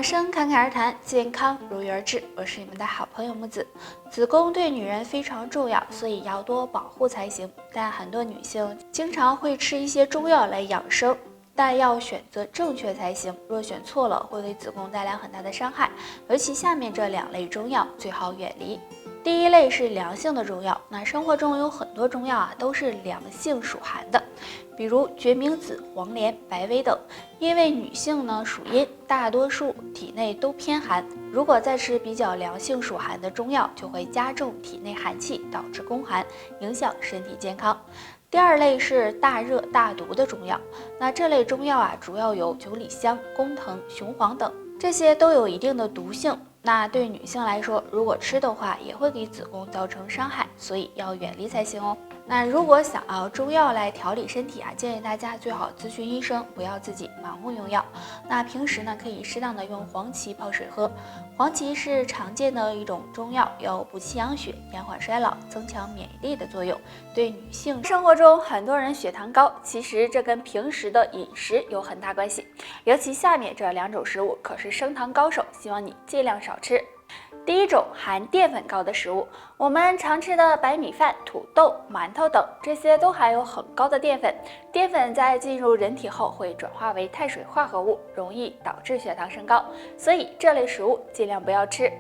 养生侃侃而谈，健康如约而至。我是你们的好朋友木子。子宫对女人非常重要，所以要多保护才行。但很多女性经常会吃一些中药来养生，但要选择正确才行。若选错了，会给子宫带来很大的伤害。尤其下面这2类中药最好远离。第一类是凉性的中药，那生活中有很多中药都是凉性属寒的，比如决明子、黄连、白薇等。因为女性属阴，大多数体内都偏寒，如果再吃比较凉性属寒的中药，就会加重体内寒气，导致宫寒，影响身体健康。第二类是大热大毒的中药，那这类中药主要有九里香、弓藤、雄黄等，这些都有一定的毒性。那对女性来说，如果吃的话，也会给子宫造成伤害，所以要远离才行哦。那如果想要中药来调理身体建议大家最好咨询医生，不要自己盲目用药。那平时可以适当的用黄芪泡水喝。黄芪是常见的一种中药，有补气养血、延缓衰老、增强免疫力的作用。对女性生活中很多人血糖高，其实这跟平时的饮食有很大关系。尤其下面这2种食物可是升糖高手，希望你尽量少吃。第一种含淀粉高的食物，我们常吃的白米饭、土豆、馒头等，这些都含有很高的淀粉。淀粉在进入人体后会转化为碳水化合物，容易导致血糖升高，所以这类食物尽量不要吃。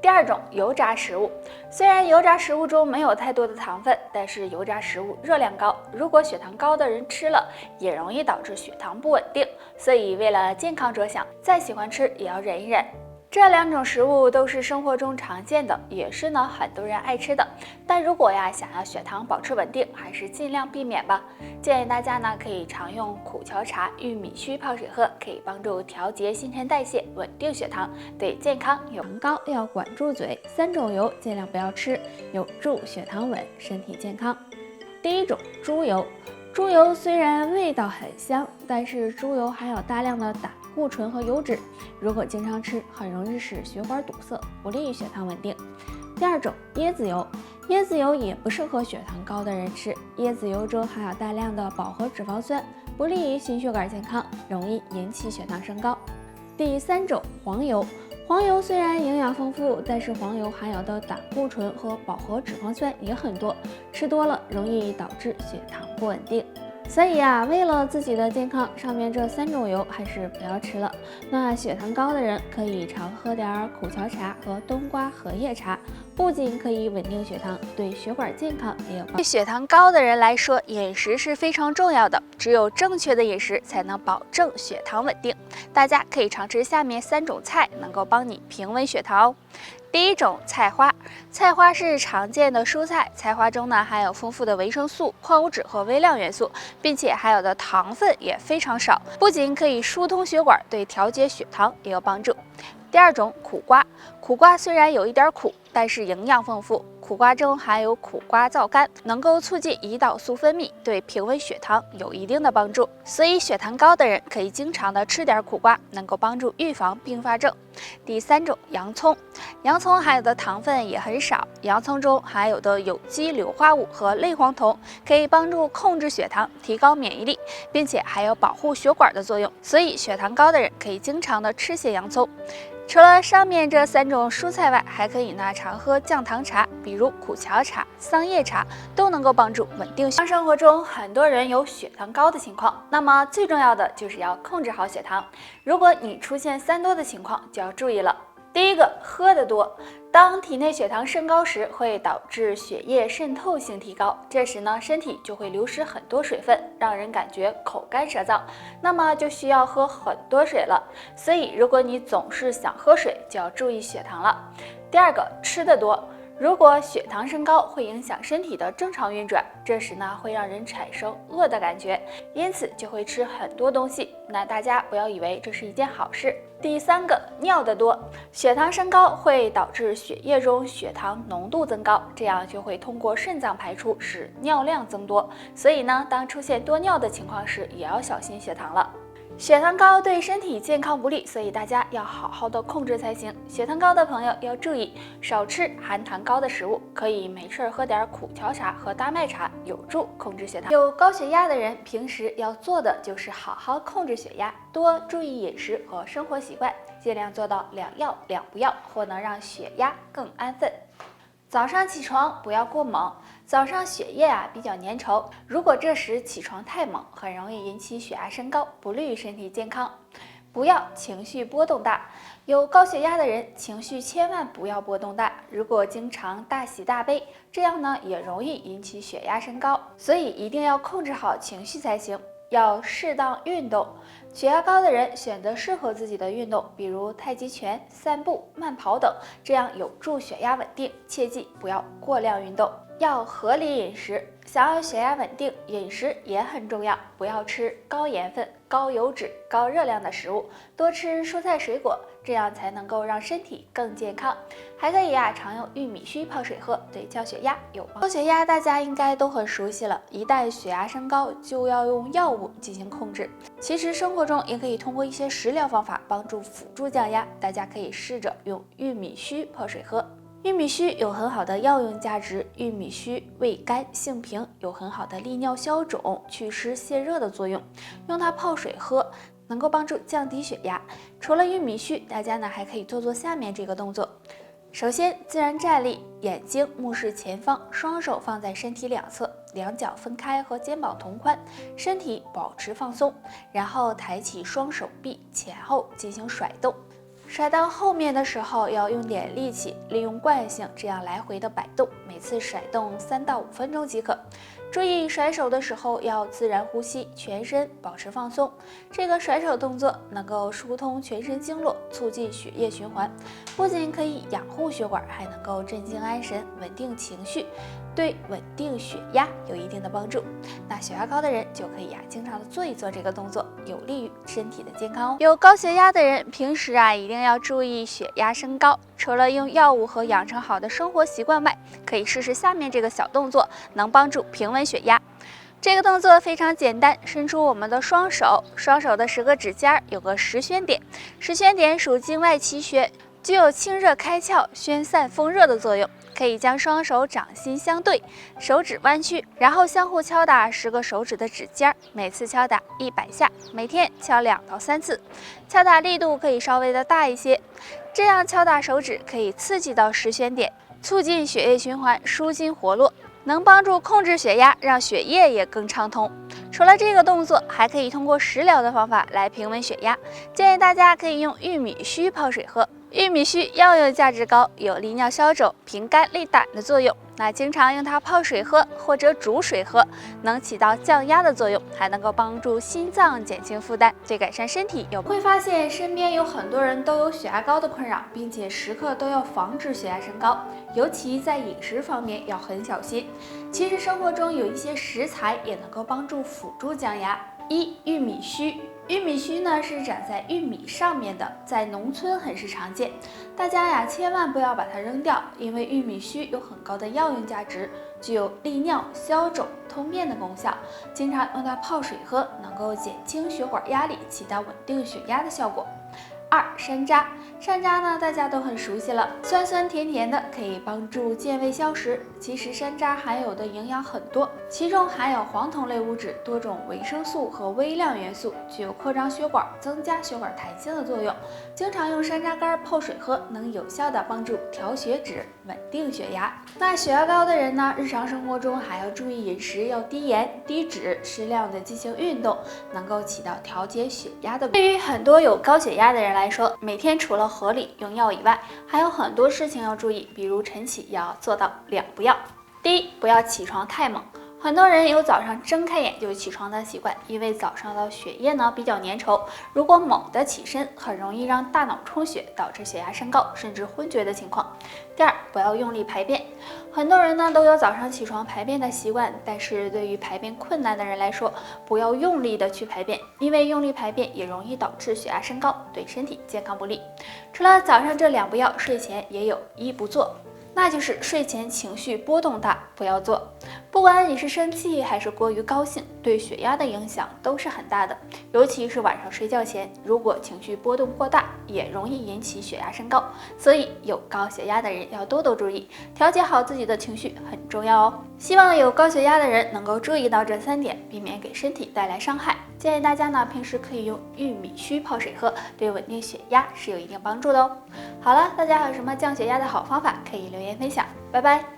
第二种油炸食物，虽然油炸食物中没有太多的糖分，但是油炸食物热量高，如果血糖高的人吃了，也容易导致血糖不稳定，所以为了健康着想，再喜欢吃也要忍一忍。这2种食物都是生活中常见的，也是很多人爱吃的。但如果想要血糖保持稳定，还是尽量避免吧。建议大家可以常用苦荞茶、玉米须泡水喝，可以帮助调节新陈代谢，稳定血糖，对健康有糖高要管住嘴。3种油尽量不要吃，有助血糖稳，身体健康。第一种猪油，猪油虽然味道很香，但是猪油含有大量的胆固醇和油脂，如果经常吃，很容易使血管堵塞，不利于血糖稳定。第二种椰子油，椰子油也不适合血糖高的人吃，椰子油中含有大量的饱和脂肪酸，不利于心血管健康，容易引起血糖升高。第3种黄油，黄油虽然营养丰富，但是黄油含有的胆固醇和饱和脂肪酸也很多，吃多了容易导致血糖不稳定。所以为了自己的健康，上面这3种油还是不要吃了。那血糖高的人可以常喝点苦荞茶和冬瓜荷叶茶，不仅可以稳定血糖，对血管健康也有帮助。对血糖高的人来说，饮食是非常重要的，只有正确的饮食才能保证血糖稳定。大家可以常吃下面3种菜，能够帮你平稳血糖哦。第一种菜花，菜花是常见的蔬菜，菜花中含有丰富的维生素、矿物质和微量元素，并且含有的糖分也非常少，不仅可以疏通血管，对调节血糖也有帮助。第二种苦瓜，苦瓜虽然有一点苦，但是营养丰富。苦瓜中含有苦瓜皂苷，能够促进胰岛素分泌，对平稳血糖有一定的帮助。所以血糖高的人可以经常的吃点苦瓜，能够帮助预防并发症。第3种洋葱，洋葱含有的糖分也很少，洋葱中含有的有机硫化物和类黄酮可以帮助控制血糖，提高免疫力，并且还有保护血管的作用，所以血糖高的人可以经常的吃些洋葱。除了上面这3种蔬菜外，还可以常喝降糖茶，比如苦荞茶、桑叶茶，都能够帮助稳定血糖。生活中很多人有血糖高的情况，那么最重要的就是要控制好血糖。如果你出现3多的情况，就要注意了。第一个，喝得多。当体内血糖升高时，会导致血液渗透性提高，这时身体就会流失很多水分，让人感觉口干舌燥，那么就需要喝很多水了。所以如果你总是想喝水，就要注意血糖了。第二个，吃得多。如果血糖升高会影响身体的正常运转，这时会让人产生饿的感觉，因此就会吃很多东西。那大家不要以为这是一件好事。第3个，尿得多。血糖升高会导致血液中血糖浓度增高，这样就会通过肾脏排出，使尿量增多。所以当出现多尿的情况时，也要小心血糖了。血糖高对身体健康不利，所以大家要好好的控制才行。血糖高的朋友要注意少吃含糖高的食物，可以没事喝点苦荞茶和大麦茶，有助控制血糖。有高血压的人平时要做的就是好好控制血压，多注意饮食和生活习惯，尽量做到2要2不要，或能让血压更安分。早上起床不要过猛，早上血液比较粘稠，如果这时起床太猛，很容易引起血压升高，不利于身体健康。不要情绪波动大，有高血压的人情绪千万不要波动大，如果经常大喜大悲，这样呢也容易引起血压升高，所以一定要控制好情绪才行。要适当运动，血压高的人选择适合自己的运动，比如太极拳、散步、慢跑等，这样有助血压稳定。切记不要过量运动，要合理饮食。想要血压稳定，饮食也很重要，不要吃高盐分、高油脂、高热量的食物，多吃蔬菜水果，这样才能够让身体更健康。还可以常用玉米须泡水喝，对降血压有帮助。高血压大家应该都很熟悉了，一旦血压升高，就要用药物进行控制。其实生活中也可以通过一些食疗方法帮助辅助降压，大家可以试着用玉米须泡水喝。玉米须有很好的药用价值，玉米须味甘性平，有很好的利尿消肿、祛湿泻热的作用，用它泡水喝，能够帮助降低血压。除了玉米须，大家呢还可以做下面这个动作。首先自然站立，眼睛目视前方，双手放在身体两侧，两脚分开和肩膀同宽，身体保持放松，然后抬起双手臂前后进行甩动。甩到后面的时候要用点力气，利用惯性这样来回的摆动，每次甩动3到5分钟即可。注意甩手的时候要自然呼吸，全身保持放松。这个甩手动作能够疏通全身经络，促进血液循环，不仅可以养护血管，还能够镇静安神、稳定情绪，对稳定血压有一定的帮助。那血压高的人就可以经常的做一做这个动作，有利于身体的健康哦。有高血压的人平时一定要注意血压升高，除了用药物和养成好的生活习惯外，可以试试下面这个小动作，能帮助平稳血压。这个动作非常简单，伸出我们的双手，双手的10个指尖有个10宣点，10宣点属经外奇穴，具有清热开窍、宣散风热的作用。可以将双手掌心相对，手指弯曲，然后相互敲打10个手指的指尖，每次敲打100下，每天敲2到3次，敲打力度可以稍微的大一些。这样敲打手指可以刺激到10宣点，促进血液循环，舒筋活络，能帮助控制血压，让血液也更畅通。除了这个动作，还可以通过食疗的方法来平稳血压。建议大家可以用玉米须泡水喝。玉米须药用价值高，有利尿消肿、平肝利胆的作用。那经常用它泡水喝或者煮水喝，能起到降压的作用，还能够帮助心脏减轻负担，对改善身体有帮助。会发现身边有很多人都有血压高的困扰，并且时刻都要防止血压升高，尤其在饮食方面要很小心。其实生活中有一些食材也能够帮助辅助降压。玉米须。玉米须呢是长在玉米上面的，在农村很是常见。大家千万不要把它扔掉，因为玉米须有很高的药用价值，具有利尿、消肿、通便的功效。经常用它泡水喝，能够减轻血管压力，起到稳定血压的效果。2. 山楂。山楂呢，大家都很熟悉了，酸酸甜甜的，可以帮助健胃消食。其实山楂含有的营养很多，其中含有黄酮类物质、多种维生素和微量元素，具有扩张血管、增加血管弹性的作用。经常用山楂干泡水喝，能有效的帮助调血脂，稳定血压。那血压高的人呢，日常生活中还要注意饮食，要低盐、低脂，适量的进行运动，能够起到调节血压的。对于很多有高血压的人来说，每天除了合理用药以外，还有很多事情要注意，比如晨起要做到2不要。第一，不要起床太猛。很多人有早上睁开眼就起床的习惯，因为早上的血液呢比较粘稠，如果猛地起身，很容易让大脑充血，导致血压升高，甚至昏厥的情况。第二，不要用力排便。很多人呢都有早上起床排便的习惯，但是对于排便困难的人来说，不要用力的去排便，因为用力排便也容易导致血压升高，对身体健康不利。除了早上这2不要，睡前也有1不做。那就是睡前情绪波动大，不要做。不管你是生气还是过于高兴，对血压的影响都是很大的。尤其是晚上睡觉前，如果情绪波动过大，也容易引起血压升高。所以有高血压的人要多多注意，调节好自己的情绪很重要哦。希望有高血压的人能够注意到这3点，避免给身体带来伤害。建议大家呢，平时可以用玉米须泡水喝，对稳定血压是有一定帮助的哦。好了，大家还有什么降血压的好方法，可以留言分享。拜拜。